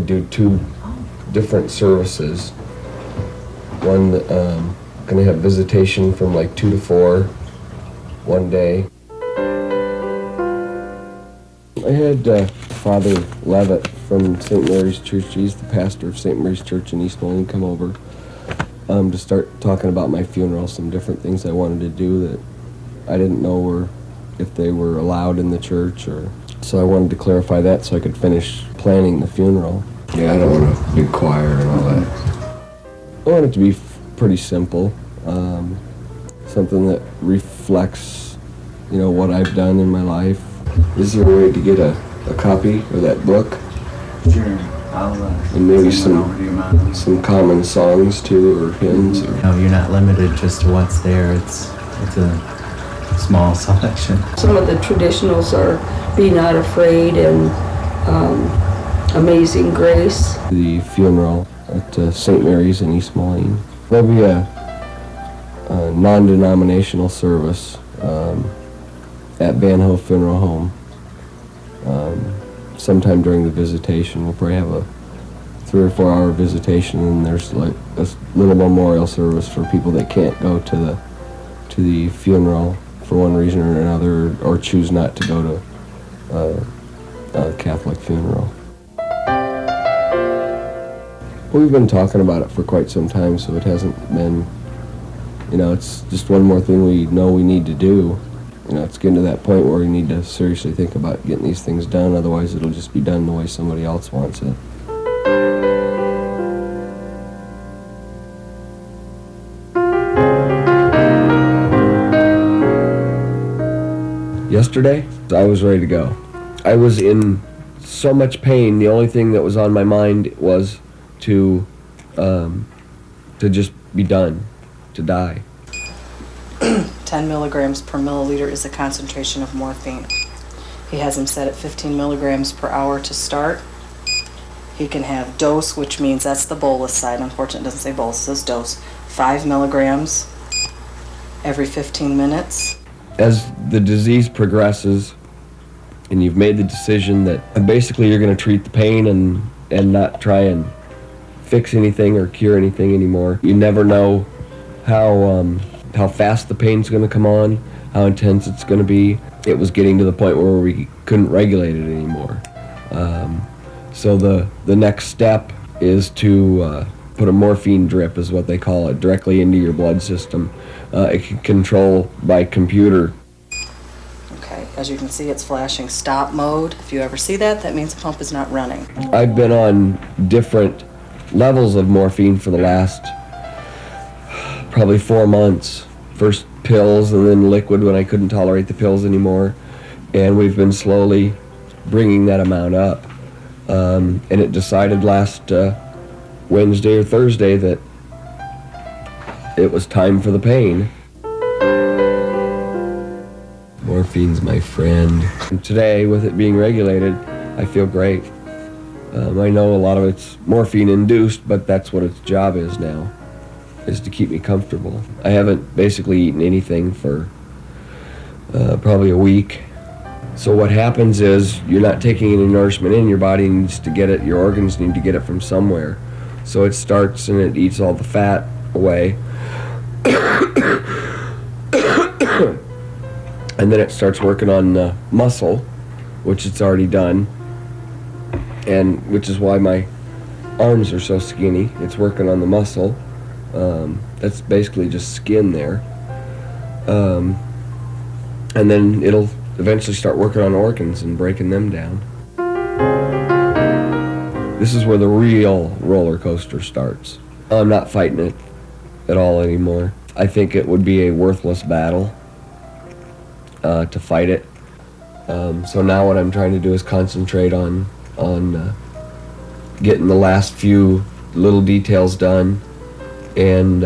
do two different services. One, gonna have visitation from like 2 to 4 one day. I had Father Levitt from St. Mary's Church. He's the pastor of St. Mary's Church in East Moline come over to start talking about my funeral, some different things I wanted to do that I didn't know if they were allowed in the church, or so I wanted to clarify that so I could finish planning the funeral. Yeah, I don't want a big choir and all that. I want it to be pretty simple, something that reflects, what I've done in my life. Is there a way to get a copy of that book? Sure. I'll And maybe send one over to your mom. some common songs too, or hymns. Or... No, you're not limited just to what's there. It's a small selection. Some of the traditionals are Be Not Afraid and Amazing Grace. The funeral at St. Mary's in East Moline. There'll be a non-denominational service at Banho Funeral Home. Sometime during the visitation, we'll probably have a 3 or 4 hour visitation, and there's like a little memorial service for people that can't go to the funeral for one reason or another, or choose not to go to a Catholic funeral. We've been talking about it for quite some time, so it hasn't been, it's just one more thing we know we need to do. It's getting to that point where we need to seriously think about getting these things done, otherwise it'll just be done the way somebody else wants it. Yesterday, I was ready to go. I was in so much pain, the only thing that was on my mind was to just be done, to die. 10 milligrams per milliliter is the concentration of morphine. He has him set at 15 milligrams per hour to start. He can have dose, which means that's the bolus side. Unfortunately, it doesn't say bolus, it says dose. 5 milligrams every 15 minutes. As the disease progresses, and you've made the decision that basically you're going to treat the pain and not try and fix anything or cure anything anymore. You never know how fast the pain's going to come on, how intense it's going to be. It was getting to the point where we couldn't regulate it anymore. So the next step is to put a morphine drip, is what they call it, directly into your blood system. It can control by computer. Okay, as you can see, it's flashing stop mode. If you ever see that, that means the pump is not running. I've been on different levels of morphine for the last probably 4 months. First pills and then liquid when I couldn't tolerate the pills anymore. And we've been slowly bringing that amount up. And it decided last Wednesday or Thursday that it was time for the pain. Morphine's my friend. And today, with it being regulated, I feel great. I know a lot of it's morphine induced, but that's what its job is now, is to keep me comfortable. I haven't basically eaten anything for probably a week. So what happens is you're not taking any nourishment in, your body needs to get it, your organs need to get it from somewhere. So it starts and it eats all the fat away. And then it starts working on the muscle, which it's already done, and which is why my arms are so skinny. It's working on the muscle. That's basically just skin there. And then it'll eventually start working on organs and breaking them down. This is where the real roller coaster starts. I'm not fighting it at all anymore. I think it would be a worthless battle to fight it. So now what I'm trying to do is concentrate on getting the last few little details done, and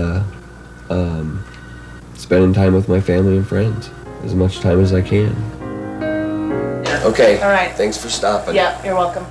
spending time with my family and friends, as much time as I can. Okay. All right. Thanks for stopping. Yeah, you're welcome.